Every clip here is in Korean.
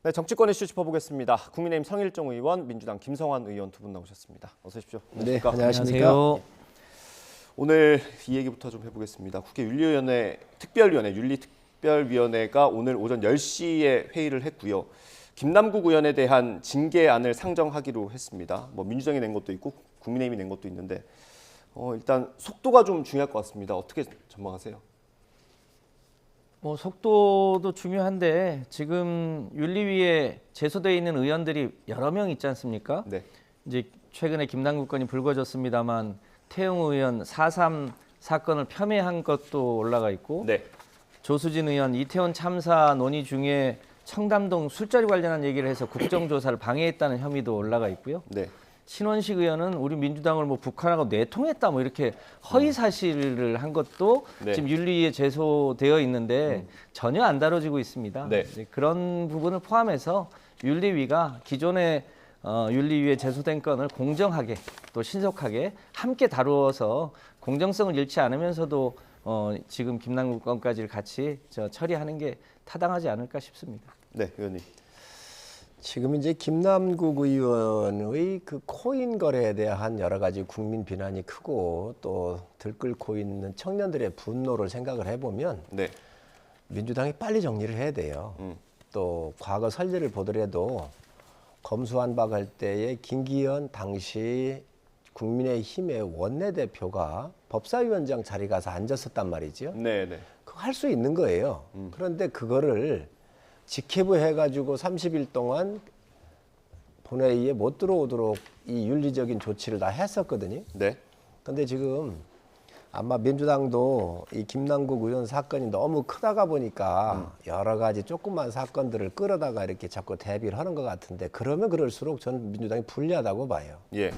네, 정치권 이슈 짚어보겠습니다. 국민의힘 성일종 의원, 민주당 김성환 의원 두 분 나오셨습니다. 어서 오십시오. 네, 안녕하십니까. 오늘 이 얘기부터 좀 해보겠습니다. 국회 윤리위원회 특별위원회, 윤리특별위원회가 오늘 오전 10시에 회의를 했고요. 김남국 의원에 대한 징계안을 상정하기로 했습니다. 민주당이 낸 것도 있고 국민의힘이 낸 것도 있는데 일단 속도가 좀 중요할 것 같습니다. 어떻게 전망하세요? 속도도 중요한데 지금 윤리위에 제소되어 있는 의원들이 여러 명 있지 않습니까? 네. 이제 최근에 김남국 건이 불거졌습니다만 태용 의원 4.3 사건을 폄훼한 것도 올라가 있고 네. 조수진 의원 이태원 참사 논의 중에 청담동 술자리 관련한 얘기를 해서 국정조사를 방해했다는 혐의도 올라가 있고요. 네. 신원식 의원은 우리 민주당을 북한하고 내통했다 이렇게 허위 사실을 한 것도 네. 지금 윤리위에 제소되어 있는데 전혀 안 다뤄지고 있습니다. 네. 그런 부분을 포함해서 윤리위가 기존의 윤리위에 제소된 건을 공정하게 또 신속하게 함께 다루어서 공정성을 잃지 않으면서도 지금 김남국 건까지를 같이 처리하는 게 타당하지 않을까 싶습니다. 네, 의원님. 지금 이제 김남국 의원의 그 코인 거래에 대한 여러 가지 국민 비난이 크고 또 들끓고 있는 청년들의 분노를 생각을 해보면 네. 민주당이 빨리 정리를 해야 돼요. 또 과거 선례를 보더라도 검수완박할 때에 김기현 당시 국민의힘의 원내대표가 법사위원장 자리 가서 앉았었단 말이죠. 네, 네. 그거 할 수 있는 거예요. 그런데 그거를 직회부 해가지고 30일 동안 본회의에 못 들어오도록 이 윤리적인 조치를 다 했었거든요. 네. 근데 지금 아마 민주당도 이 김남국 의원 사건이 너무 크다가 보니까 여러 가지 조그만 사건들을 끌어다가 이렇게 자꾸 대비를 하는 것 같은데 그러면 그럴수록 저는 민주당이 불리하다고 봐요. 예.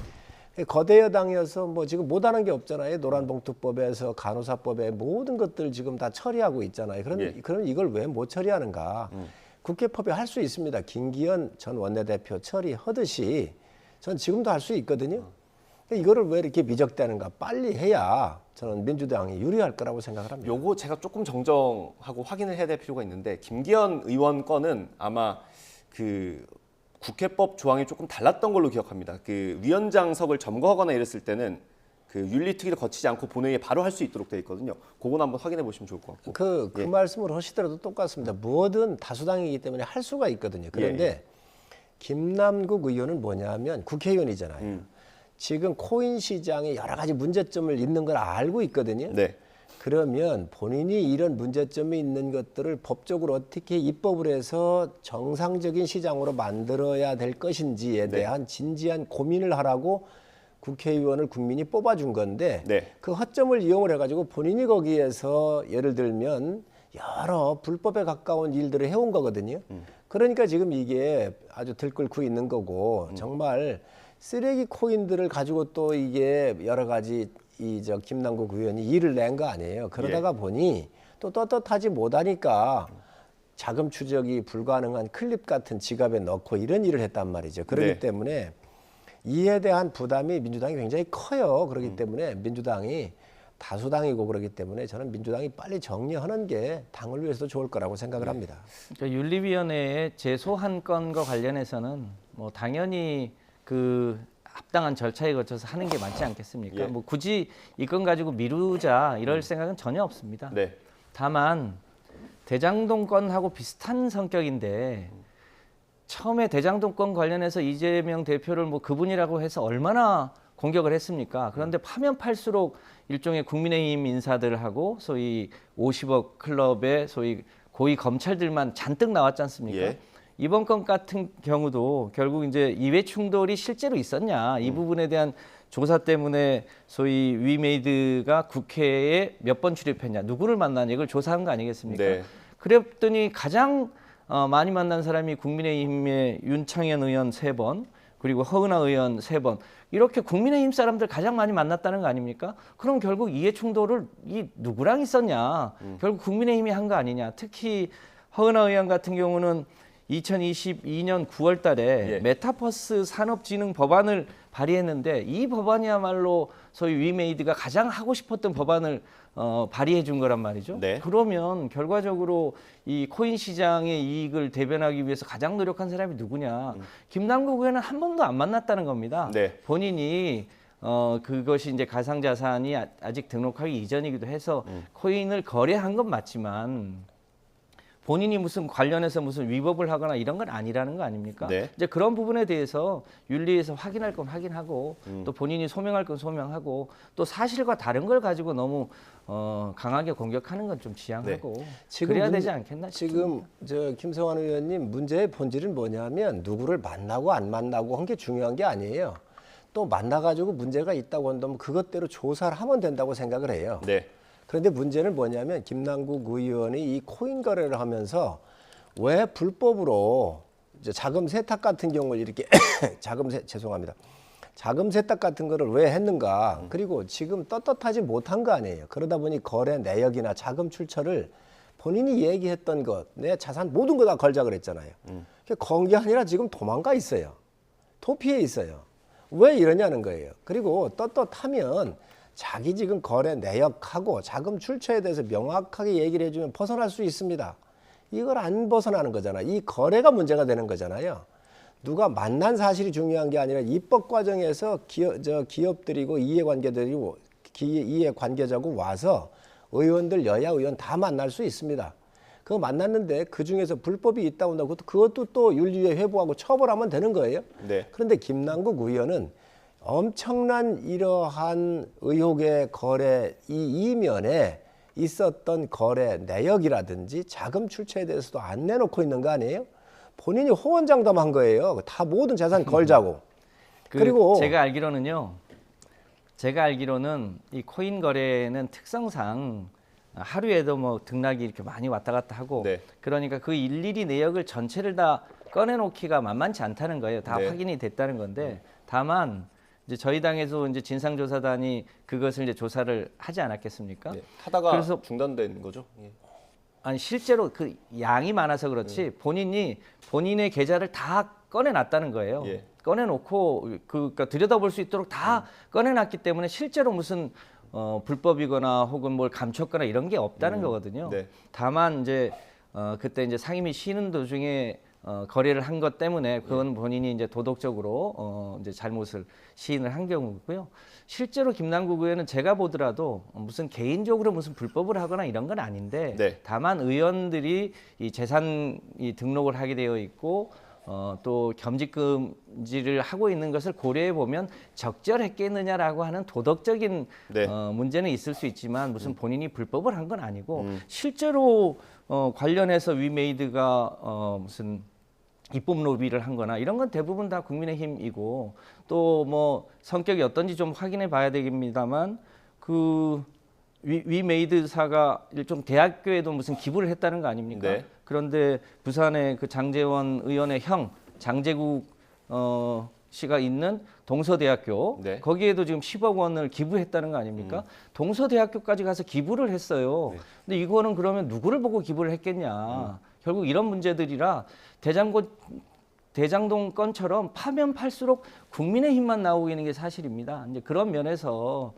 거대 여당이어서 지금 못하는 게 없잖아요. 노란봉투법에서 간호사법에 모든 것들 지금 다 처리하고 있잖아요. 그럼 이걸 왜 못 처리하는가? 국회법에 할 수 있습니다. 김기현 전 원내대표 처리하듯이 전 지금도 할 수 있거든요. 이거를 왜 이렇게 미적대는가? 빨리 해야 저는 민주당이 유리할 거라고 생각을 합니다. 요거 제가 조금 정정하고 확인을 해야 될 필요가 있는데 김기현 의원 건은 아마 그 국회법 조항이 조금 달랐던 걸로 기억합니다. 그 위원장석을 점거하거나 이랬을 때는 그 윤리특위를 거치지 않고 본회의에 바로 할 수 있도록 되어 있거든요. 그건 한번 확인해 보시면 좋을 것 같고. 그 예. 말씀을 하시더라도 똑같습니다. 뭐든 다수당이기 때문에 할 수가 있거든요. 그런데 예. 김남국 의원은 뭐냐면 국회의원이잖아요. 지금 코인 시장에 여러 가지 문제점을 있는 걸 알고 있거든요. 네. 그러면 본인이 이런 문제점이 있는 것들을 법적으로 어떻게 입법을 해서 정상적인 시장으로 만들어야 될 것인지에 대한 진지한 고민을 하라고 국회의원을 국민이 뽑아준 건데 네. 그 허점을 이용을 해가지고 본인이 거기에서 예를 들면 여러 불법에 가까운 일들을 해온 거거든요. 그러니까 지금 이게 아주 들끓고 있는 거고 정말 쓰레기 코인들을 가지고 또 이게 여러 가지 김남국 의원이 일을 낸 거 아니에요. 그러다가 보니 또 떳떳하지 못하니까 자금 추적이 불가능한 클립 같은 지갑에 넣고 이런 일을 했단 말이죠. 그렇기 때문에 이에 대한 부담이 민주당이 굉장히 커요. 그렇기 때문에 민주당이 다수당이고 그렇기 때문에 저는 민주당이 빨리 정리하는 게 당을 위해서도 좋을 거라고 생각을 합니다. 그러니까 윤리위원회에 제소한 건과 관련해서는 당연히 그 합당한 절차에 거쳐서 하는 게 맞지 않겠습니까? 예. 굳이 이 건 가지고 미루자 이럴 생각은 전혀 없습니다. 네. 다만 대장동 건하고 비슷한 성격인데 처음에 대장동 건 관련해서 이재명 대표를 그분이라고 해서 얼마나 공격을 했습니까? 그런데 파면 팔수록 일종의 국민의힘 인사들하고 소위 50억 클럽의 소위 고위 검찰들만 잔뜩 나왔지 않습니까? 예. 이번 건 같은 경우도 결국 이제 이해 충돌이 실제로 있었냐 이 부분에 대한 조사 때문에 소위 위메이드가 국회에 몇 번 출입했냐 누구를 만나냐 이걸 조사한 거 아니겠습니까? 네. 그랬더니 가장 많이 만난 사람이 국민의힘의 윤창현 의원 3번 그리고 허은하 의원 3번 이렇게 국민의힘 사람들 가장 많이 만났다는 거 아닙니까? 그럼 결국 이해 충돌을 누구랑 있었냐? 결국 국민의힘이 한 거 아니냐? 특히 허은하 의원 같은 경우는 2022년 9월 달에 예. 메타버스 산업진흥 법안을 발의했는데 이 법안이야말로 소위 위메이드가 가장 하고 싶었던 법안을 발의해 준 거란 말이죠. 네. 그러면 결과적으로 이 코인 시장의 이익을 대변하기 위해서 가장 노력한 사람이 누구냐? 김남국 의원은 한 번도 안 만났다는 겁니다. 네. 본인이 그것이 이제 가상자산이 아직 등록하기 이전이기도 해서 코인을 거래한 건 맞지만 본인이 무슨 관련해서 무슨 위법을 하거나 이런 건 아니라는 거 아닙니까? 네. 이제 그런 부분에 대해서 윤리에서 확인할 건 확인하고 또 본인이 소명할 건 소명하고 또 사실과 다른 걸 가지고 너무 강하게 공격하는 건 좀 지양하고 그래야 되지 않겠나 싶습니다. 지금 김성환 의원님 문제의 본질은 뭐냐면 누구를 만나고 안 만나고 한 게 중요한 게 아니에요. 또 만나가지고 문제가 있다고 한다면 그것대로 조사를 하면 된다고 생각을 해요. 네. 그런데 문제는 뭐냐면 김남국 의원이 이 코인 거래를 하면서 왜 불법으로 이제 자금 세탁 같은 경우를 이렇게 죄송합니다. 자금 세탁 같은 거를 왜 했는가? 그리고 지금 떳떳하지 못한 거 아니에요. 그러다 보니 거래 내역이나 자금 출처를 본인이 얘기했던 것, 내 자산 모든 거 다 걸자 그랬잖아요. 건 게 아니라 지금 도망가 있어요. 도피해 있어요. 왜 이러냐는 거예요. 그리고 떳떳하면 자기 지금 거래 내역하고 자금 출처에 대해서 명확하게 얘기를 해주면 벗어날 수 있습니다. 이걸 안 벗어나는 거잖아. 이 거래가 문제가 되는 거잖아요. 누가 만난 사실이 중요한 게 아니라 입법 과정에서 기업들이고 이해관계자고 와서 의원들 여야 의원 다 만날 수 있습니다. 그거 만났는데 그 중에서 불법이 있다고 한다고 그것도 또 윤리위에 회부하고 처벌하면 되는 거예요. 네. 그런데 김남국 의원은 엄청난 이러한 의혹의 거래 이 이면에 있었던 거래 내역이라든지 자금 출처에 대해서도 안 내놓고 있는 거 아니에요? 본인이 호언장담한 거예요. 다 모든 재산 걸자고. 그리고 제가 알기로는 이 코인 거래는 특성상 하루에도 뭐 등락이 이렇게 많이 왔다 갔다 하고 네. 그러니까 그 일일이 내역을 전체를 다 꺼내놓기가 만만치 않다는 거예요. 다 네. 확인이 됐다는 건데 다만 이제 저희 당에서 이제 진상조사단이 그것을 이제 조사를 하지 않았겠습니까? 네. 하다가 그래서 중단된 거죠. 예. 아니 실제로 그 양이 많아서 그렇지 본인이 본인의 계좌를 다 꺼내놨다는 거예요. 예. 꺼내놓고 그러니까 들여다볼 수 있도록 다 꺼내놨기 때문에 실제로 무슨 불법이거나 혹은 뭘 감췄거나 이런 게 없다는 거거든요. 네. 다만 이제 그때 이제 상임위 쉬는 도중에 거래를 한 것 때문에 그건 본인이 이제 도덕적으로 이제 잘못을 시인을 한 경우고요. 실제로 김남국 의원은 제가 보더라도 무슨 개인적으로 무슨 불법을 하거나 이런 건 아닌데 네. 다만 의원들이 이 재산 이 등록을 하게 되어 있고 또 겸직 금지를 하고 있는 것을 고려해 보면 적절했겠느냐라고 하는 도덕적인 네. 문제는 있을 수 있지만 무슨 본인이 불법을 한 건 아니고 실제로 관련해서 위메이드가 무슨 입법 로비를 한 거나 이런 건 대부분 다 국민의힘이고 또 뭐 성격이 어떤지 좀 확인해 봐야 되겠습니다만 그 위메이드사가 좀 대학교에도 무슨 기부를 했다는 거 아닙니까? 네. 그런데 부산의 그 장재원 의원의 형 장재국 씨가 있는 동서대학교 네. 거기에도 지금 10억 원을 기부했다는 거 아닙니까? 동서대학교까지 가서 기부를 했어요. 근데 이거는 그러면 누구를 보고 기부를 했겠냐? 결국 이런 문제들이라 대장동 건처럼 파면 팔수록 국민의힘만 나오고 있는 게 사실입니다. 이제 그런 면에서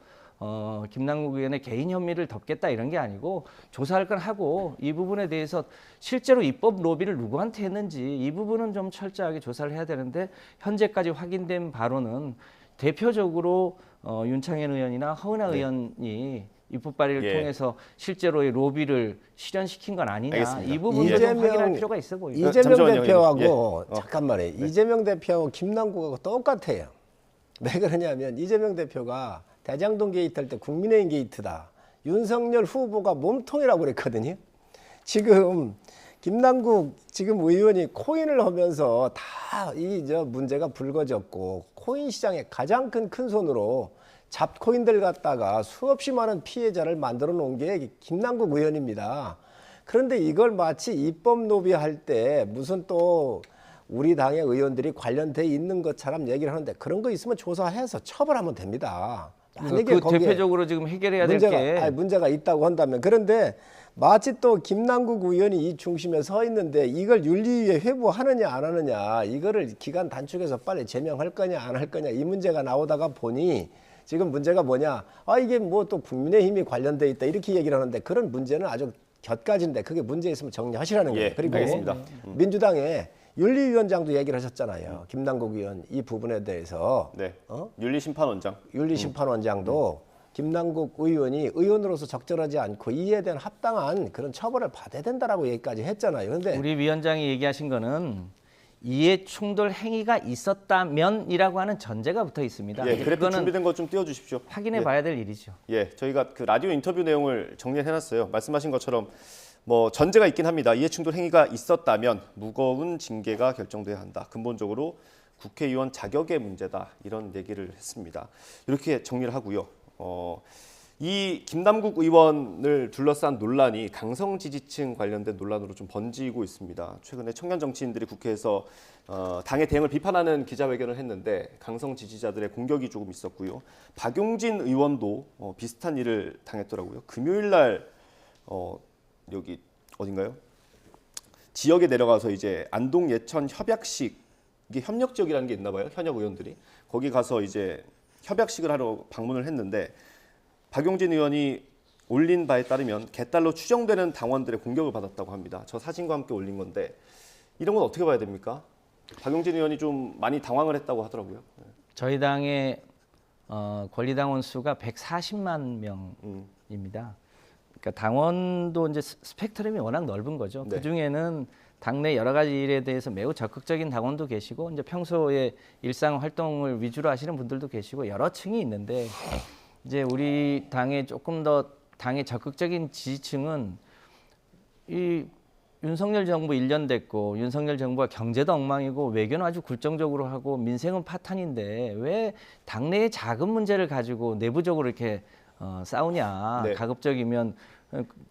김남국 의원의 개인 혐의를 덮겠다 이런 게 아니고 조사할 건 하고 이 부분에 대해서 실제로 입법 로비를 누구한테 했는지 이 부분은 좀 철저하게 조사를 해야 되는데 현재까지 확인된 바로는 대표적으로 윤창현 의원이나 허은하 네. 의원이 입법 발의를 예. 통해서 실제로의 로비를 실현시킨 건 아니냐 알겠습니다. 이 부분도 좀 확인할 필요가 있어 보입니다. 이재명 잠시만요, 대표하고 예. 잠깐만요. 이재명 대표하고 김남국하고 똑같아요. 왜 그러냐면 이재명 대표가 대장동 게이트 할 때 국민의힘 게이트다. 윤석열 후보가 몸통이라고 그랬거든요. 지금 김남국 지금 의원이 코인을 하면서 다 이 문제가 불거졌고 코인 시장의 가장 큰 손으로 잡코인들 갖다가 수없이 많은 피해자를 만들어 놓은 게 김남국 의원입니다. 그런데 이걸 마치 입법 로비할 때 무슨 또 우리 당의 의원들이 관련돼 있는 것처럼 얘기를 하는데 그런 거 있으면 조사해서 처벌하면 됩니다. 만약에 그 거기에 대표적으로 지금 해결해야 될 문제가, 게 문제가 있다고 한다면 그런데 마치 또 김남국 의원이 이 중심에 서 있는데 이걸 윤리위에 회부하느냐 안 하느냐, 이거를 기간 단축해서 빨리 제명할 거냐 안 할 거냐, 이 문제가 나오다가 보니 지금 문제가 뭐냐, 이게 뭐 또 국민의힘이 관련돼 있다 이렇게 얘기를 하는데, 그런 문제는 아주 곁가지인데 그게 문제 있으면 정리하시라는 거예요. 예, 그리고 알겠습니다. 민주당의 윤리위원장도 얘기를 하셨잖아요. 김남국 의원 이 부분에 대해서. 네. 윤리심판원장. 윤리심판원장도 김남국 의원이 의원으로서 적절하지 않고 이에 대한 합당한 그런 처벌을 받아야 된다라고 얘기까지 했잖아요. 그런데 우리 위원장이 얘기하신 거는 이해 충돌 행위가 있었다면이라고 하는 전제가 붙어 있습니다. 예, 그래프 그거는 준비된 것 좀 띄워주십시오. 확인해 봐야 될 일이죠. 예, 저희가 그 라디오 인터뷰 내용을 정리해놨어요. 말씀하신 것처럼 뭐 전제가 있긴 합니다. 이해충돌 행위가 있었다면 무거운 징계가 결정돼야 한다. 근본적으로 국회의원 자격의 문제다. 이런 얘기를 했습니다. 이렇게 정리를 하고요. 이 김남국 의원을 둘러싼 논란이 강성 지지층 관련된 논란으로 좀 번지고 있습니다. 최근에 청년 정치인들이 국회에서 당의 대응을 비판하는 기자회견을 했는데 강성 지지자들의 공격이 조금 있었고요. 박용진 의원도 비슷한 일을 당했더라고요. 금요일 날 여기 어딘가요? 지역에 내려가서 이제 안동 예천 협약식, 이게 협력 지역이라는 게 있나 봐요. 현역 의원들이 거기 가서 이제 협약식을 하러 방문을 했는데 박용진 의원이 올린 바에 따르면 개딸로 추정되는 당원들의 공격을 받았다고 합니다. 저 사진과 함께 올린 건데 이런 건 어떻게 봐야 됩니까? 박용진 의원이 좀 많이 당황을 했다고 하더라고요. 저희 당의 권리당원 수가 140만 명입니다. 그러니까 당원도 이제 스펙트럼이 워낙 넓은 거죠. 네. 그 중에는 당내 여러 가지 일에 대해서 매우 적극적인 당원도 계시고 이제 평소에 일상 활동을 위주로 하시는 분들도 계시고 여러 층이 있는데 이제 우리 당의 조금 더 당의 적극적인 지지층은 이 윤석열 정부 1년 됐고 윤석열 정부가 경제도 엉망이고 외교는 아주 굴종적으로 하고 민생은 파탄인데 왜 당내의 작은 문제를 가지고 내부적으로 이렇게 싸우냐. 네. 가급적이면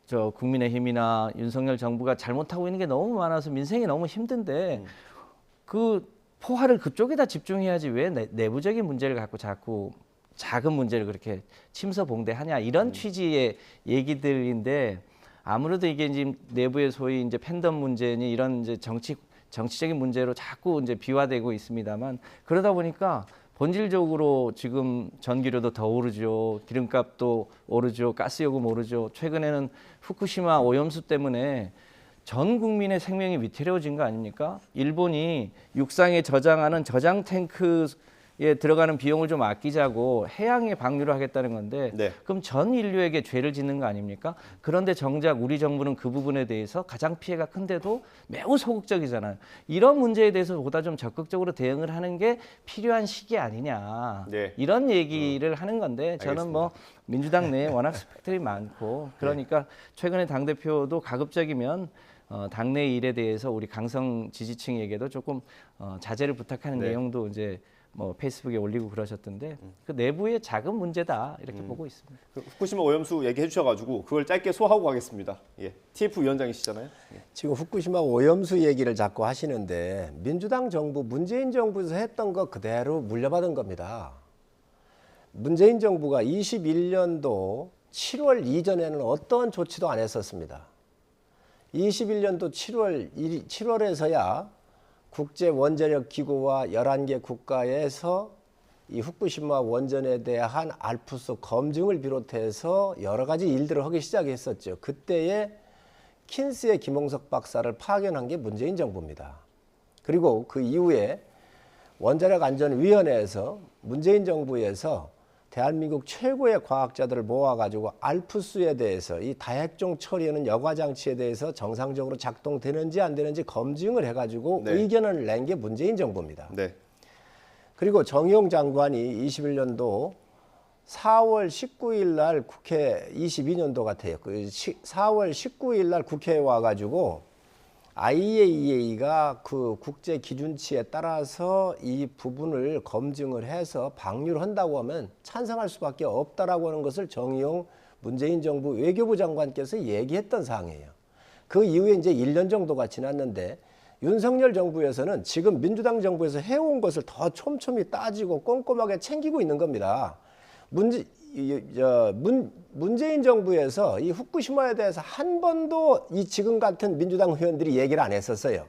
저 국민의힘이나 윤석열 정부가 잘못하고 있는 게 너무 많아서 민생이 너무 힘든데 그 포화를 그쪽에다 집중해야지 왜 내부적인 문제를 갖고 자꾸 작은 문제를 그렇게 침서봉대하냐 이런 취지의 얘기들인데 아무래도 이게 지금 내부의 소위 이제 팬덤 문제니 이런 이제 정치적인 문제로 자꾸 이제 비화되고 있습니다만 그러다 보니까 본질적으로 지금 전기료도 더 오르죠. 기름값도 오르죠. 가스요금 오르죠. 최근에는 후쿠시마 오염수 때문에 전 국민의 생명이 위태로워진 거 아닙니까? 일본이 육상에 저장하는 저장 탱크에 들어가는 비용을 좀 아끼자고 해양에 방류를 하겠다는 건데 네. 그럼 전 인류에게 죄를 짓는 거 아닙니까? 그런데 정작 우리 정부는 그 부분에 대해서 가장 피해가 큰데도 매우 소극적이잖아요. 이런 문제에 대해서 보다 좀 적극적으로 대응을 하는 게 필요한 시기 아니냐. 네. 이런 얘기를 하는 건데 저는 뭐 민주당 내에 워낙 스펙트럼이 많고 그러니까 최근에 당대표도 가급적이면 당내 일에 대해서 우리 강성 지지층에게도 조금 자제를 부탁하는 네. 내용도 이제 뭐 페이스북에 올리고 그러셨던데 그 내부의 작은 문제다 이렇게 보고 있습니다. 그 후쿠시마 오염수 얘기해 주셔가지고 그걸 짧게 소화하고 가겠습니다. 예, TF 위원장이시잖아요. 예. 지금 후쿠시마 오염수 얘기를 자꾸 하시는데 민주당 정부, 문재인 정부에서 했던 거 그대로 물려받은 겁니다. 문재인 정부가 21년도 7월 이전에는 어떠한 조치도 안 했었습니다. 21년도 7월에서야 국제원자력기구와 11개 국가에서 이 후쿠시마 원전에 대한 알프스 검증을 비롯해서 여러 가지 일들을 하기 시작했었죠. 그때에 킨스의 김홍석 박사를 파견한 게 문재인 정부입니다. 그리고 그 이후에 원자력안전위원회에서 문재인 정부에서 대한민국 최고의 과학자들을 모아가지고 알프스에 대해서 이 다핵종 처리하는 여과장치에 대해서 정상적으로 작동되는지 안 되는지 검증을 해가지고 네. 의견을 낸 게 문재인 정부입니다. 네. 그리고 정의용 장관이 21년도 4월 19일 날 국회 22년도 같아요. 그 4월 19일 날 국회에 와가지고 IAEA가 그 국제 기준치에 따라서 이 부분을 검증을 해서 방류를 한다고 하면 찬성할 수밖에 없다라고 하는 것을 정의용 문재인 정부 외교부 장관께서 얘기했던 사항이에요. 그 이후에 이제 1년 정도가 지났는데 윤석열 정부에서는 지금 민주당 정부에서 해온 것을 더 촘촘히 따지고 꼼꼼하게 챙기고 있는 겁니다. 문재인 정부에서 이 후쿠시마에 대해서 한 번도 이 지금 같은 민주당 의원들이 얘기를 안 했었어요.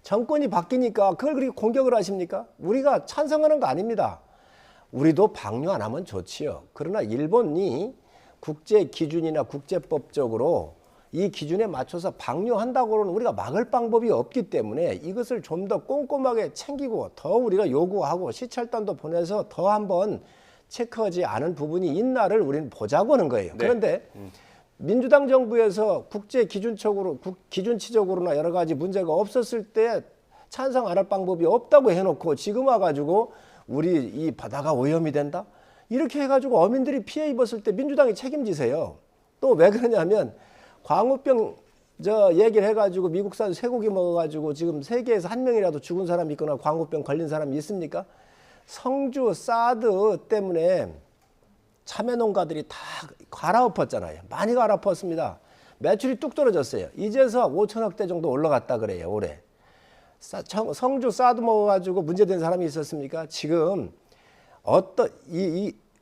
정권이 바뀌니까 그걸 그렇게 공격을 하십니까? 우리가 찬성하는 거 아닙니다. 우리도 방류 안 하면 좋지요. 그러나 일본이 국제 기준이나 국제법적으로 이 기준에 맞춰서 방류한다고는 우리가 막을 방법이 없기 때문에 이것을 좀 더 꼼꼼하게 챙기고 더 우리가 요구하고 시찰단도 보내서 더 한번 체크하지 않은 부분이 있나를 우리는 보자고 하는 거예요. 네. 그런데 민주당 정부에서 국제 기준치적으로나 여러 가지 문제가 없었을 때 찬성 안 할 방법이 없다고 해놓고 지금 와가지고 우리 이 바다가 오염이 된다? 이렇게 해가지고 어민들이 피해 입었을 때 민주당이 책임지세요. 또 왜 그러냐면 광우병 얘기를 해가지고 미국산 쇠고기 먹어가지고 지금 세계에서 한 명이라도 죽은 사람이 있거나 광우병 걸린 사람이 있습니까? 성주 사드 때문에 참외 농가들이 다 갈아엎었잖아요. 많이 갈아엎었습니다. 매출이 뚝 떨어졌어요. 이제서 5천억 대 정도 올라갔다 그래요, 올해. 성주 사드 먹어가지고 문제된 사람이 있었습니까? 지금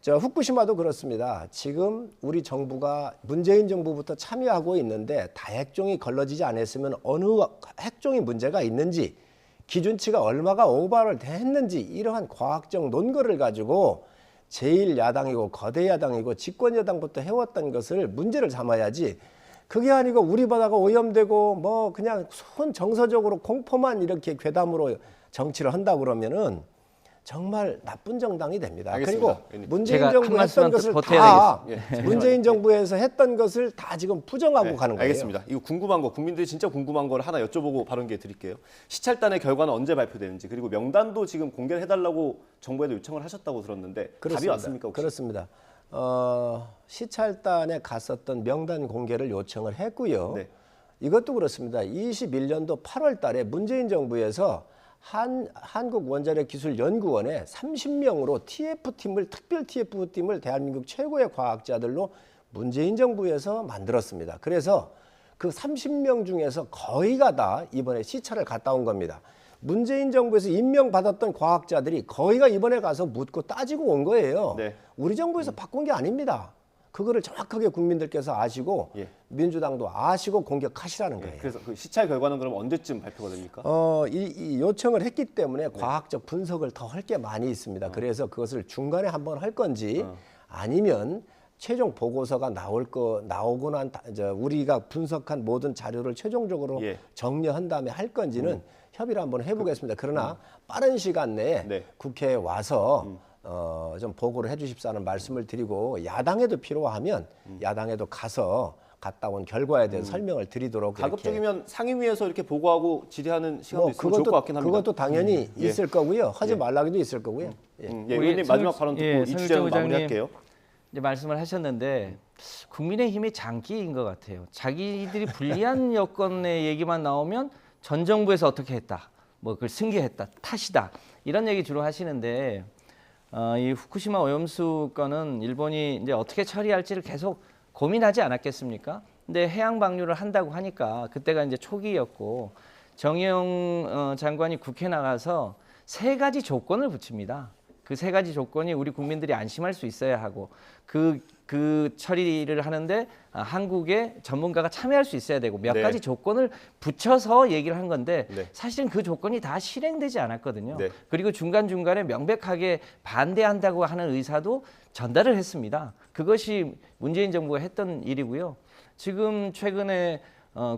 후쿠시마도 그렇습니다. 지금 우리 정부가 문재인 정부부터 참여하고 있는데 다핵종이 걸러지지 않았으면 어느 핵종이 문제가 있는지 기준치가 얼마가 오버를 했는지 이러한 과학적 논거를 가지고 제1야당이고 거대 야당이고 집권 여당부터 해왔던 것을 문제를 삼아야지 그게 아니고 우리 바다가 오염되고 뭐 그냥 손 정서적으로 공포만 이렇게 괴담으로 정치를 한다 그러면은 정말 나쁜 정당이 됩니다. 알겠습니다. 그리고 문재인 제가 정부 한 했던 말씀만 것을 보태야 다 문재인 정부에서 했던 것을 다 지금 부정하고 네, 가는 거예요. 알겠습니다. 이거 궁금한 거 국민들이 진짜 궁금한 걸 하나 여쭤보고 바로 기회 드릴게요. 시찰단의 결과는 언제 발표되는지 그리고 명단도 지금 공개를 해달라고 정부에도 요청을 하셨다고 들었는데 답이 왔습니까 혹시? 그렇습니다. 시찰단에 갔었던 명단 공개를 요청을 했고요. 네. 이것도 그렇습니다. 21년도 8월 달에 문재인 정부에서 한국원자력기술연구원에 30명으로 TF팀을 특별 TF팀을 대한민국 최고의 과학자들로 문재인 정부에서 만들었습니다. 그래서 그 30명 중에서 거의가 다 이번에 시찰을 갔다 온 겁니다. 문재인 정부에서 임명받았던 과학자들이 거의가 이번에 가서 묻고 따지고 온 거예요. 네. 우리 정부에서 바꾼 게 아닙니다. 그거를 정확하게 국민들께서 아시고 예. 민주당도 아시고 공격하시라는 거예요. 그래서 그 시찰 결과는 그럼 언제쯤 발표가 됩니까? 이 요청을 했기 때문에 과학적 분석을 더 할 게 많이 있습니다. 그래서 그것을 중간에 한번 할 건지 아니면 최종 보고서가 나오고 난 우리가 분석한 모든 자료를 최종적으로 예. 정리한 다음에 할 건지는 협의를 한번 해보겠습니다. 그러나 빠른 시간 내에 네. 국회에 와서 좀 보고를 해주십사는 말씀을 드리고 야당에도 필요하면 야당에도 갔다 온 결과에 대해서 설명을 드리도록 가급적이면 상임위에서 이렇게 보고하고 질의하는 시간도 있으면 좋을 것 같긴 합니다. 그것도 당연히 예. 있을 거고요. 하지 예. 말라기도 있을 거고요. 예. 예, 우리 의원님 마지막 발언 듣고 이 성일정 주제는 의장님 마무리할게요. 이제 말씀을 하셨는데 국민의힘이 장기인 것 같아요. 자기들이 불리한 여건의 얘기만 나오면 전 정부에서 어떻게 했다, 뭐 그걸 승계했다, 탓이다 이런 얘기 주로 하시는데 이 후쿠시마 오염수 건은 일본이 이제 어떻게 처리할지를 계속 고민하지 않았겠습니까? 근데 해양 방류를 한다고 하니까 그때가 이제 초기였고 정의용 장관이 국회 나가서 3가지 조건을 붙입니다. 그 3가지 조건이 우리 국민들이 안심할 수 있어야 하고 그 처리를 하는데 한국의 전문가가 참여할 수 있어야 되고 몇 네. 가지 조건을 붙여서 얘기를 한 건데 네. 사실은 그 조건이 다 실행되지 않았거든요. 네. 그리고 중간중간에 명백하게 반대한다고 하는 의사도 전달을 했습니다. 그것이 문재인 정부가 했던 일이고요. 지금 최근에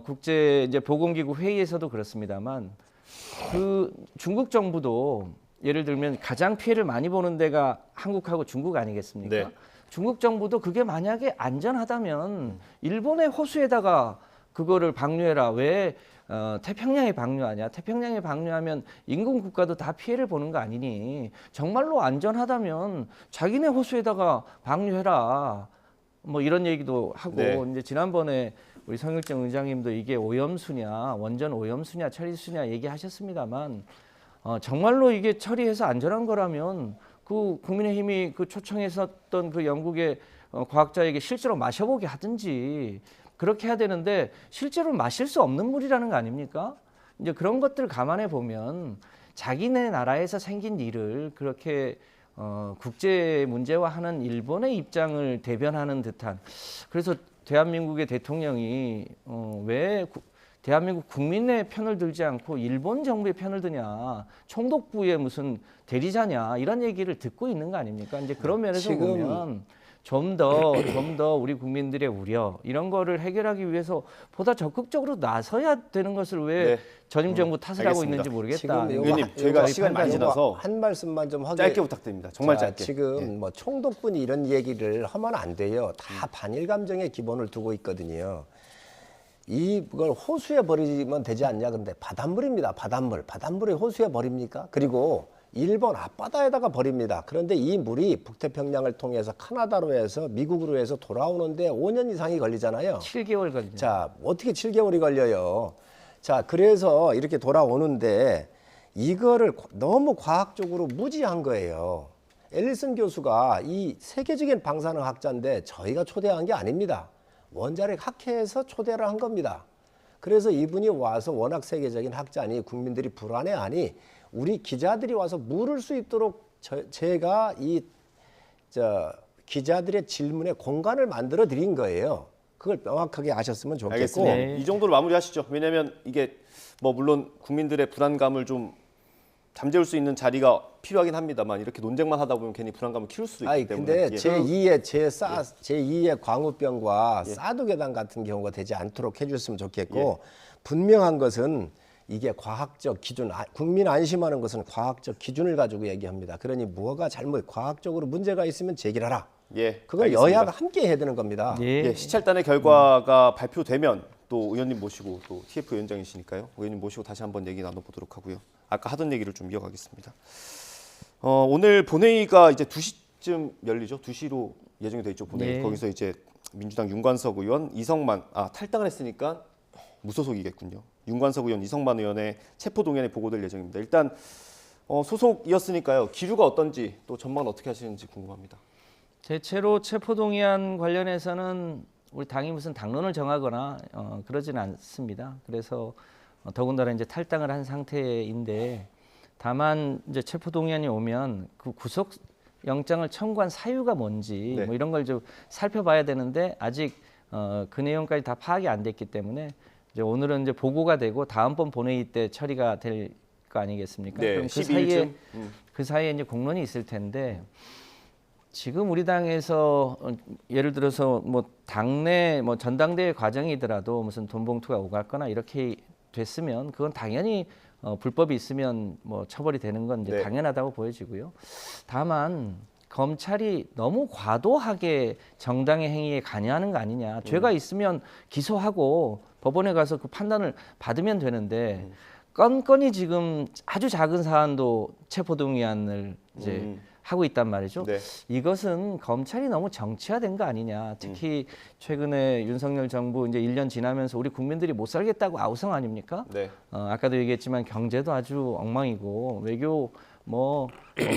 국제 이제 보건기구 회의에서도 그렇습니다만 그 중국 정부도 예를 들면 가장 피해를 많이 보는 데가 한국하고 중국 아니겠습니까? 네. 중국 정부도 그게 만약에 안전하다면 일본의 호수에다가 그거를 방류해라. 왜 태평양에 방류하냐? 태평양에 방류하면 인근 국가도 다 피해를 보는 거 아니니? 정말로 안전하다면 자기네 호수에다가 방류해라. 뭐 이런 얘기도 하고 네. 이제 지난번에 우리 성일정 의장님도 이게 오염수냐, 원전 오염수냐, 처리수냐 얘기하셨습니다만 정말로 이게 처리해서 안전한 거라면 그 국민의힘이 그 초청했었던 그 영국의 과학자에게 실제로 마셔보게 하든지 그렇게 해야 되는데 실제로 마실 수 없는 물이라는 거 아닙니까? 이제 그런 것들 감안해 보면 자기네 나라에서 생긴 일을 그렇게 국제 문제화하는 일본의 입장을 대변하는 듯한 그래서 대한민국의 대통령이 왜 대한민국 국민의 편을 들지 않고 일본 정부의 편을 드냐 총독부의 무슨 대리자냐 이런 얘기를 듣고 있는 거 아닙니까? 이제 그런 면에서 지금 보면 좀 더 우리 국민들의 우려 이런 거를 해결하기 위해서 보다 적극적으로 나서야 되는 것을 왜 네. 전임 정부 탓을 하고 알겠습니다. 있는지 모르겠다. 지금 요거 의원님, 한- 저희가 요거 시간이 많이 요거 지나서 한 말씀만 좀 하게. 짧게 부탁드립니다. 정말 자, 짧게. 지금 뭐 총독분이 이런 얘기를 하면 안 돼요. 다 반일 감정의 기본을 두고 있거든요. 이걸 호수에 버리면 되지 않냐 그런데 바닷물입니다. 바닷물에 호수에 버립니까? 그리고 일본 앞바다에다가 버립니다. 그런데 이 물이 북태평양을 통해서 카나다로 해서 미국으로 해서 돌아오는데 5년 이상이 걸리잖아요. 7개월 걸리죠. 자, 어떻게 7개월이 걸려요? 자, 그래서 이렇게 돌아오는데 이거를 너무 과학적으로 무지한 거예요. 앨리슨 교수가 이 세계적인 방사능 학자인데 저희가 초대한 게 아닙니다. 원자력 학회에서 초대를 한 겁니다. 그래서 이분이 와서 워낙 세계적인 학자니 국민들이 불안해하니 우리 기자들이 와서 물을 수 있도록 제가 기자들의 질문에 공간을 만들어 드린 거예요. 그걸 명확하게 아셨으면 좋겠고. 알겠습니다. 네. 이 정도로 마무리하시죠. 왜냐하면 이게 뭐 물론 국민들의 불안감을 좀 잠재울 수 있는 자리가 필요하긴 합니다만 이렇게 논쟁만 하다 보면 괜히 불안감을 키울 수도 있기 아니 때문에. 근데 예. 제2의 광우병과 사두개단 같은 경우가 되지 않도록 해줬으면 좋겠고 분명한 것은 이게 과학적 기준, 국민 안심하는 것은 과학적 기준을 가지고 얘기합니다. 그러니 뭐가 과학적으로 문제가 있으면 제기를 하라. 예, 그걸 알겠습니다. 여야가 함께 해야 되는 겁니다. 예. 예, 시찰단의 결과가 발표되면 또 의원님 모시고 또 TF 위원장이시니까요. 의원님 모시고 다시 한번 얘기 나눠보도록 하고요. 아까 하던 얘기를 좀 이어가겠습니다. 오늘 본회의가 이제 2시쯤 열리죠. 2시로 예정이 돼 있죠. 본회의. 네. 거기서 이제 민주당 윤관석 의원, 이성만 탈당을 했으니까 무소속이겠군요. 윤관석 의원, 이성만 의원의 체포동의안이 보고될 예정입니다. 일단 소속이었으니까요. 기류가 어떤지 또 전망은 어떻게 하시는지 궁금합니다. 대체로 체포동의안 관련해서는 우리 당이 무슨 당론을 정하거나 그러지는 않습니다. 그래서 더군다나 이제 탈당을 한 상태인데 다만 이제 체포동의안이 오면 그 구속 영장을 청구한 사유가 뭔지 네. 뭐 이런 걸 좀 살펴봐야 되는데 아직 그 내용까지 다 파악이 안 됐기 때문에 이제 오늘은 이제 보고가 되고 다음번 본회의 때 처리가 될 거 아니겠습니까? 네, 그럼 12일쯤? 그 사이에 이제 공론이 있을 텐데 지금 우리 당에서 예를 들어서 뭐 당내 뭐 전당대회 과정이더라도 무슨 돈 봉투가 오갔거나 이렇게 됐으면 그건 당연히 불법이 있으면 뭐 처벌이 되는 건 이제 네. 당연하다고 보여지고요. 다만 검찰이 너무 과도하게 정당의 행위에 관여하는 거 아니냐. 죄가 있으면 기소하고 법원에 가서 그 판단을 받으면 되는데 건건이 지금 아주 작은 사안도 체포동의안을 이제 하고 있단 말이죠. 네. 이것은 검찰이 너무 정치화된 거 아니냐. 특히 최근에 윤석열 정부 이제 1년 지나면서 우리 국민들이 못 살겠다고 아우성 아닙니까? 네. 아까도 얘기했지만 경제도 아주 엉망이고 외교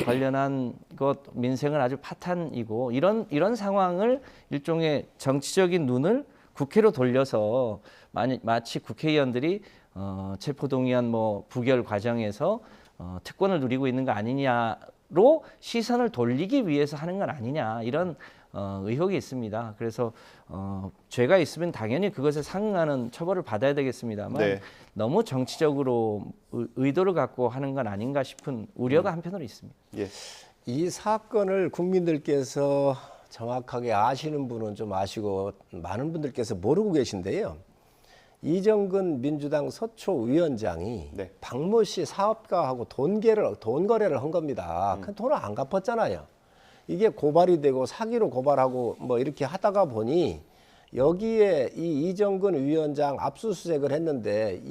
관련한 것 민생은 아주 파탄이고 이런 상황을 일종의 정치적인 눈을 국회로 돌려서 마치 국회의원들이 체포동의안 뭐 부결 과정에서 특권을 누리고 있는 거 아니냐로 시선을 돌리기 위해서 하는 건 아니냐 이런 의혹이 있습니다. 그래서 죄가 있으면 당연히 그것에 상응하는 처벌을 받아야 되겠습니다만 네. 너무 정치적으로 의도를 갖고 하는 건 아닌가 싶은 우려가 한편으로 있습니다. 예. 이 사건을 국민들께서 정확하게 아시는 분은 좀 아시고 많은 분들께서 모르고 계신데요. 이정근 민주당 서초위원장이 네. 박모 씨 사업가하고 돈 거래를 한 겁니다. 그 돈을 안 갚았잖아요. 이게 고발이 되고 사기로 고발하고 뭐 이렇게 하다가 보니 여기에 이 이정근 위원장 압수수색을 했는데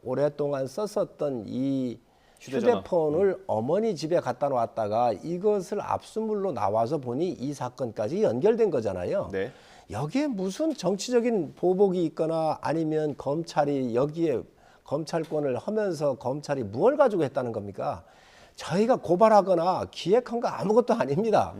오랫동안 썼었던 이 휴대전화. 휴대폰을 어머니 집에 갖다 놨다가 이것을 압수물로 나와서 보니 이 사건까지 연결된 거잖아요. 네. 여기에 무슨 정치적인 보복이 있거나 아니면 검찰이 여기에 검찰권을 하면서 검찰이 무엇을 가지고 했다는 겁니까? 저희가 고발하거나 기획한 거 아무것도 아닙니다.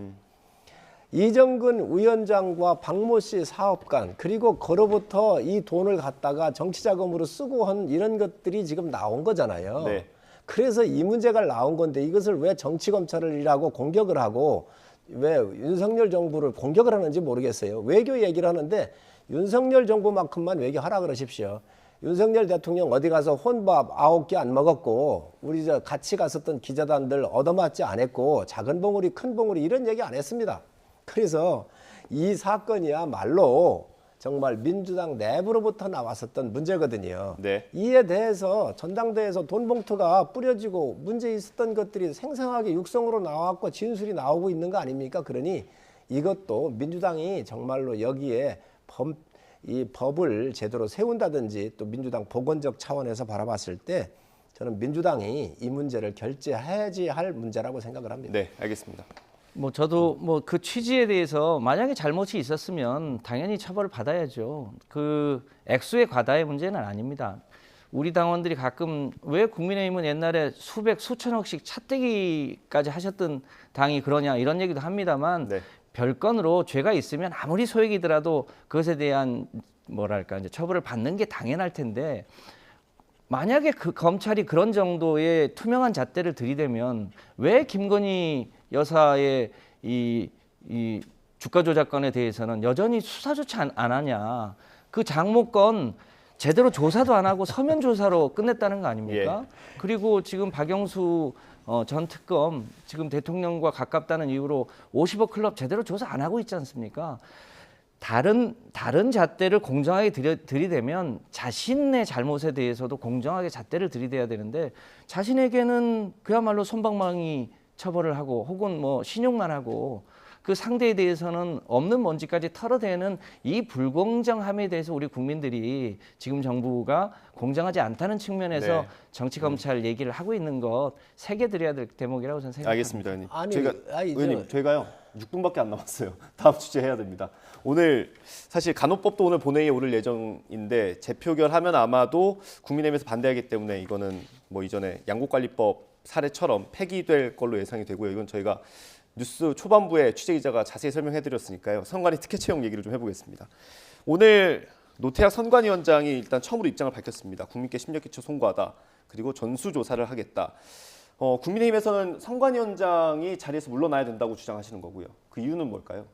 이정근 위원장과 박모 씨 사업관 그리고 그로부터 이 돈을 갖다가 정치자금으로 쓰고 한 이런 것들이 지금 나온 거잖아요. 네. 그래서 이 문제가 나온 건데 이것을 왜 정치검찰이라고 공격을 하고 왜 윤석열 정부를 공격을 하는지 모르겠어요. 외교 얘기를 하는데 윤석열 정부만큼만 외교하라 그러십시오. 윤석열 대통령 어디 가서 혼밥 9개 안 먹었고 우리 저 같이 갔었던 기자단들 얻어맞지 않았고 작은 봉우리 큰 봉우리 이런 얘기 안 했습니다. 그래서 이 사건이야말로 정말 민주당 내부로부터 나왔었던 문제거든요. 네. 이에 대해서 전당대회에서 돈 봉투가 뿌려지고 문제 있었던 것들이 생생하게 육성으로 나왔고 진술이 나오고 있는 거 아닙니까? 그러니 이것도 민주당이 정말로 여기에 이 법을 제대로 세운다든지 또 민주당 복원적 차원에서 바라봤을 때 저는 민주당이 이 문제를 결재해야지 할 문제라고 생각을 합니다. 네, 알겠습니다. 뭐 저도 뭐 그 취지에 대해서 만약에 잘못이 있었으면 당연히 처벌을 받아야죠. 그 액수의 과다의 문제는 아닙니다. 우리 당원들이 가끔 왜 국민의힘은 옛날에 수백 수천억씩 차떼기까지 하셨던 당이 그러냐 이런 얘기도 합니다만 네. 별건으로 죄가 있으면 아무리 소액이더라도 그것에 대한 뭐랄까 이제 처벌을 받는 게 당연할 텐데 만약에 그 검찰이 그런 정도의 투명한 잣대를 들이대면 왜 김건희 여사의 이 주가 조작건에 대해서는 여전히 수사조차 안 하냐? 그 장모건 제대로 조사도 안 하고 서면 조사로 끝냈다는 거 아닙니까? 예. 그리고 지금 박영수 전 특검 지금 대통령과 가깝다는 이유로 50억 클럽 제대로 조사 안 하고 있지 않습니까? 다른 잣대를 공정하게 들이대면 자신의 잘못에 대해서도 공정하게 잣대를 들이대야 되는데 자신에게는 그야말로 솜방망이 처벌을 하고 혹은 뭐 신용만 하고 그 상대에 대해서는 없는 먼지까지 털어대는 이 불공정함에 대해서 우리 국민들이 지금 정부가 공정하지 않다는 측면에서 네. 정치 검찰 얘기를 하고 있는 것 새겨드려야 될 대목이라고 저는 생각합니다. 알겠습니다, 의원님. 아니, 의원님, 저희가요 6분밖에 안 남았어요. 다음 주제 해야 됩니다. 오늘 사실 간호법도 오늘 본회의에 오를 예정인데 재표결하면 아마도 국민의힘에서 반대하기 때문에 이거는 뭐 이전에 양국관리법 사례처럼 폐기될 걸로 예상이 되고요. 이건 저희가 뉴스 초반부에 취재기자가 자세히 설명해드렸으니까요. 선관위 특혜 채용 얘기를 좀 해보겠습니다. 오늘 노태학 선관위원장이 일단 처음으로 입장을 밝혔습니다. 국민께 심력기초 송구하다. 그리고 전수조사를 하겠다. 국민의힘에서는 선관위원장이 자리에서 물러나야 된다고 주장하시는 거고요. 그 이유는 뭘까요?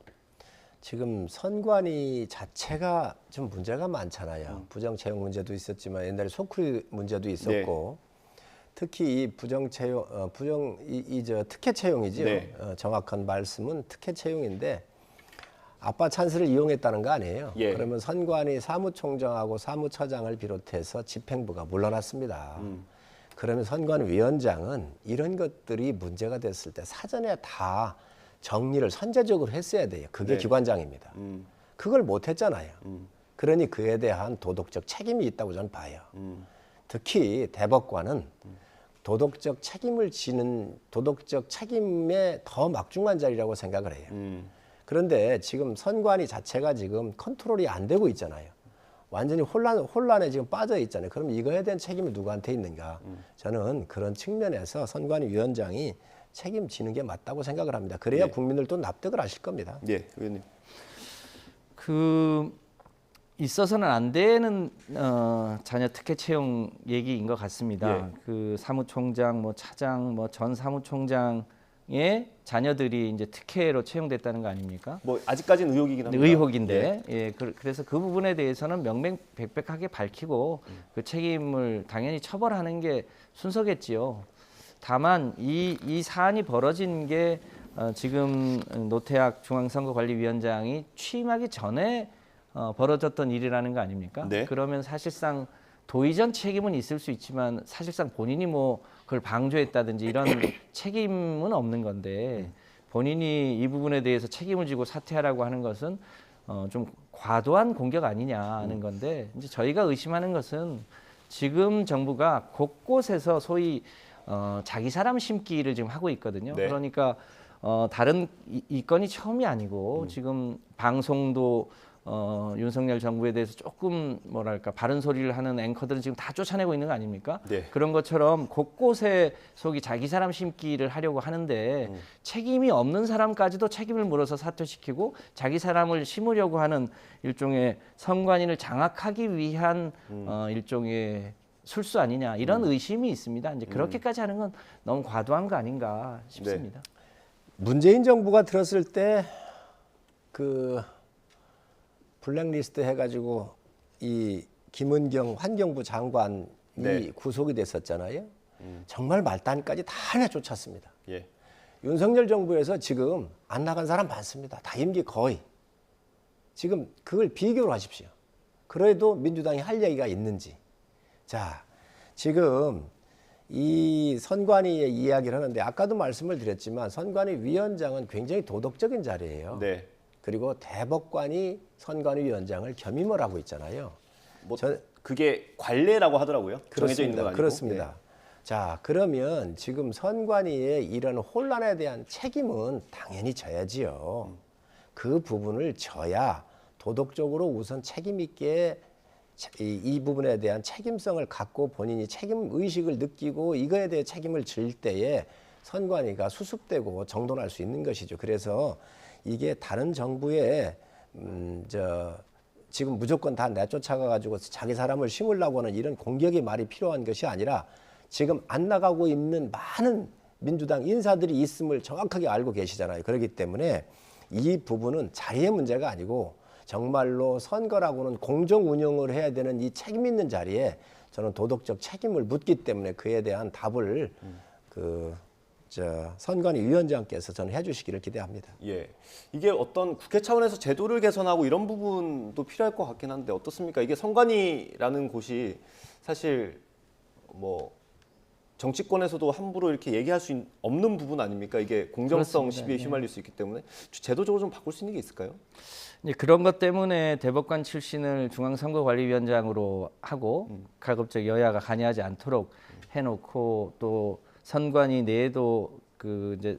지금 선관위 자체가 좀 문제가 많잖아요. 부정 채용 문제도 있었지만 옛날에 소쿠리 문제도 있었고 특히 이 부정 채용, 저 특혜 채용이죠. 네. 정확한 말씀은 특혜 채용인데 아빠 찬스를 이용했다는 거 아니에요. 예. 그러면 선관위 사무총장하고 사무처장을 비롯해서 집행부가 물러났습니다. 그러면 선관위원장은 이런 것들이 문제가 됐을 때 사전에 다 정리를 선제적으로 했어야 돼요. 그게 네. 기관장입니다. 그걸 못했잖아요. 그러니 그에 대한 도덕적 책임이 있다고 저는 봐요. 특히 대법관은 도덕적 책임을 지는 도덕적 책임에 더 막중한 자리라고 생각을 해요. 그런데 지금 선관위 자체가 지금 컨트롤이 안 되고 있잖아요. 완전히 혼란에 지금 빠져 있잖아요. 그럼 이거에 대한 책임이 누구한테 있는가? 저는 그런 측면에서 선관위 위원장이 책임지는 게 맞다고 생각을 합니다. 그래야 네. 국민들도 납득을 하실 겁니다. 예, 의원님. 그 있어서는 안 되는 자녀 특혜 채용 얘기인 것 같습니다. 예. 그 사무총장, 뭐 차장, 뭐 전 사무총장의 자녀들이 이제 특혜로 채용됐다는 거 아닙니까? 뭐 아직까지는 의혹이긴 합니다. 의혹인데, 예, 그래서 그 부분에 대해서는 명명백백하게 밝히고 그 책임을 당연히 처벌하는 게 순서겠지요. 다만 이 사안이 벌어진 게 지금 노태학 중앙선거관리위원장이 취임하기 전에 벌어졌던 일이라는 거 아닙니까? 네. 그러면 사실상 도의전 책임은 있을 수 있지만 사실상 본인이 뭐 그걸 방조했다든지 이런 책임은 없는 건데 본인이 이 부분에 대해서 책임을 지고 사퇴하라고 하는 것은 좀 과도한 공격 아니냐 하는 건데 이제 저희가 의심하는 것은 지금 정부가 곳곳에서 소위 자기 사람 심기를 지금 하고 있거든요. 네. 그러니까 다른 이 건이 처음이 아니고 지금 방송도 윤석열 정부에 대해서 조금 뭐랄까 바른 소리를 하는 앵커들은 지금 다 쫓아내고 있는 거 아닙니까? 네. 그런 것처럼 곳곳에 속이 자기 사람 심기를 하려고 하는데 책임이 없는 사람까지도 책임을 물어서 사퇴시키고 자기 사람을 심으려고 하는 일종의 선관위를 장악하기 위한 일종의 술수 아니냐 이런 의심이 있습니다. 이제 그렇게까지 하는 건 너무 과도한 거 아닌가 싶습니다. 문재인 정부가 들었을 때 그 블랙리스트 해가지고 이 김은경 환경부 장관이 네. 구속이 됐었잖아요. 정말 말단까지 다 내쫓았습니다. 예. 윤석열 정부에서 지금 안 나간 사람 많습니다. 다 임기 거의. 지금 그걸 비교를 하십시오. 그래도 민주당이 할 얘기가 있는지. 자, 지금 이 선관위의 이야기를 하는데 아까도 말씀을 드렸지만 선관위 위원장은 굉장히 도덕적인 자리예요. 네. 그리고 대법관이 선관위 위원장을 겸임을 하고 있잖아요. 뭐 그게 관례라고 하더라고요. 정해져 있는 건 아니고. 그렇습니다. 네. 자, 그러면 지금 선관위의 이런 혼란에 대한 책임은 당연히 져야지요. 그 부분을 져야 도덕적으로 우선 책임 있게 이 부분에 대한 책임성을 갖고 본인이 책임 의식을 느끼고 이거에 대해 책임을 질 때에 선관위가 수습되고 정돈할 수 있는 것이죠. 그래서 이게 다른 정부의 지금 무조건 다 내쫓아가 가지고 자기 사람을 심으려고 하는 이런 공격의 말이 필요한 것이 아니라 지금 안 나가고 있는 많은 민주당 인사들이 있음을 정확하게 알고 계시잖아요. 그렇기 때문에 이 부분은 자리의 문제가 아니고 정말로 선거라고는 공정 운영을 해야 되는 이 책임 있는 자리에 저는 도덕적 책임을 묻기 때문에 그에 대한 답을 선관위 위원장께서 저는 해주시기를 기대합니다. 예, 이게 어떤 국회 차원에서 제도를 개선하고 이런 부분도 필요할 것 같긴 한데 어떻습니까? 이게 선관위라는 곳이 사실 뭐 정치권에서도 함부로 이렇게 얘기할 수 없는 부분 아닙니까? 이게 공정성 그렇습니다. 시비에 휘말릴 수 있기 때문에 제도적으로 좀 바꿀 수 있는 게 있을까요? 이제 그런 것 때문에 대법관 출신을 중앙선거관리위원장으로 하고 가급적 여야가 관여하지 않도록 해놓고 또 선관위 내에도 그 이제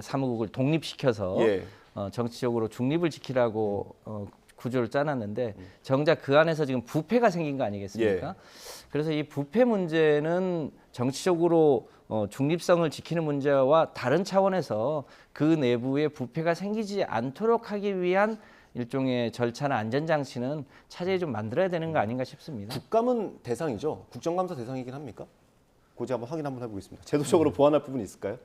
사무국을 독립시켜서 예. 정치적으로 중립을 지키라고 구조를 짜놨는데 정작 그 안에서 지금 부패가 생긴 거 아니겠습니까? 예. 그래서 이 부패 문제는 정치적으로 중립성을 지키는 문제와 다른 차원에서 그 내부에 부패가 생기지 않도록 하기 위한 일종의 절차나 안전장치는 차제히 좀 만들어야 되는 거 아닌가 싶습니다. 국감은 대상이죠. 국정감사 대상이긴 합니까? 고지 한번 확인 한번 해보겠습니다. 제도적으로 보완할 부분이 있을까요?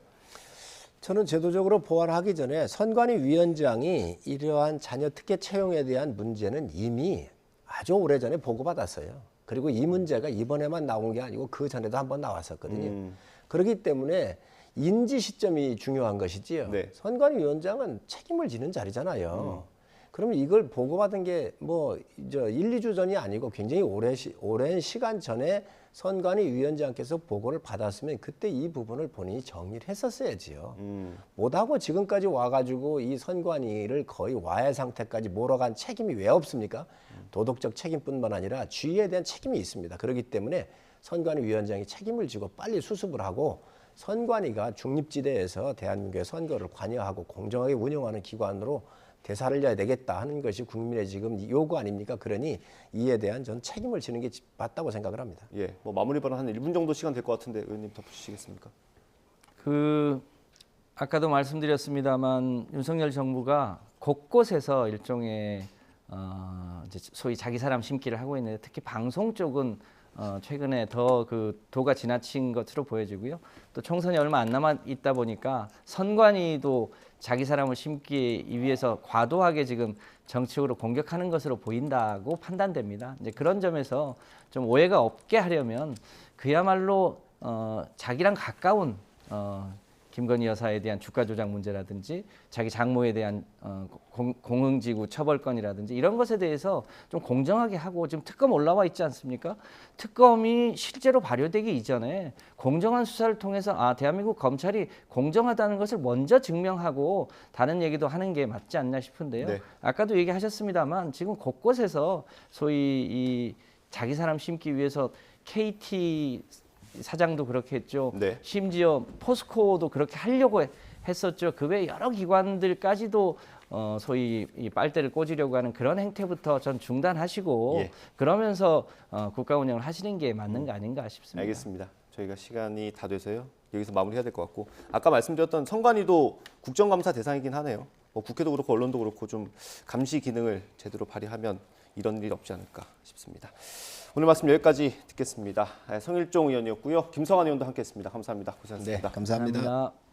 저는 제도적으로 보완하기 전에 선관위 위원장이 이러한 자녀 특혜 채용에 대한 문제는 이미 아주 오래전에 보고받았어요. 그리고 이 문제가 이번에만 나온 게 아니고 그 전에도 한번 나왔었거든요. 그렇기 때문에 인지 시점이 중요한 것이지요. 네. 선관위 위원장은 책임을 지는 자리잖아요. 그러면 이걸 보고받은 게 뭐 1, 2주 전이 아니고 굉장히 오랜 시간 전에 선관위 위원장께서 보고를 받았으면 그때 이 부분을 본인이 정리를 했었어야지요. 못하고 지금까지 와가지고 이 선관위를 거의 와해 상태까지 몰아간 책임이 왜 없습니까? 도덕적 책임뿐만 아니라 주의에 대한 책임이 있습니다. 그렇기 때문에 선관위 위원장이 책임을 지고 빨리 수습을 하고 선관위가 중립지대에서 대한민국의 선거를 관여하고 공정하게 운영하는 기관으로 되살려야 되겠다 하는 것이 국민의 지금 요구 아닙니까? 그러니 이에 대한 전 책임을 지는 게 맞다고 생각을 합니다. 예, 뭐 마무리 발언 한 1분 정도 시간 될 것 같은데 의원님 덧붙이시겠습니까? 아까도 말씀드렸습니다만 윤석열 정부가 곳곳에서 일종의 이제 소위 자기 사람 심기를 하고 있는데 특히 방송 쪽은 최근에 더 그 도가 지나친 것으로 보여지고요. 또 총선이 얼마 안 남아 있다 보니까 선관위도 자기 사람을 심기 위해서 과도하게 지금 정치적으로 공격하는 것으로 보인다고 판단됩니다. 이제 그런 점에서 좀 오해가 없게 하려면 그야말로 자기랑 가까운 김건희 여사에 대한 주가 조작 문제라든지 자기 장모에 대한 공흥지구 처벌권이라든지 이런 것에 대해서 좀 공정하게 하고 지금 특검 올라와 있지 않습니까? 특검이 실제로 발효되기 이전에 공정한 수사를 통해서 대한민국 검찰이 공정하다는 것을 먼저 증명하고 다른 얘기도 하는 게 맞지 않나 싶은데요. 네. 아까도 얘기하셨습니다만 지금 곳곳에서 소위 이 자기 사람 심기 위해서 KT 사장도 그렇게 했죠. 네. 심지어 포스코도 그렇게 하려고 했었죠. 그 외 여러 기관들까지도 소위 이 빨대를 꽂으려고 하는 그런 행태부터 전 중단하시고 예. 그러면서 국가 운영을 하시는 게 맞는 거 아닌가 싶습니다. 알겠습니다. 저희가 시간이 다 돼서요. 여기서 마무리해야 될 것 같고 아까 말씀드렸던 선관위도 국정감사 대상이긴 하네요. 뭐 국회도 그렇고 언론도 그렇고 좀 감시 기능을 제대로 발휘하면 이런 일이 없지 않을까 싶습니다. 오늘 말씀 여기까지 듣겠습니다. 성일종 의원이었고요. 김성환 의원도 함께했습니다. 감사합니다. 고생하셨습니다. 네, 감사합니다. 감사합니다.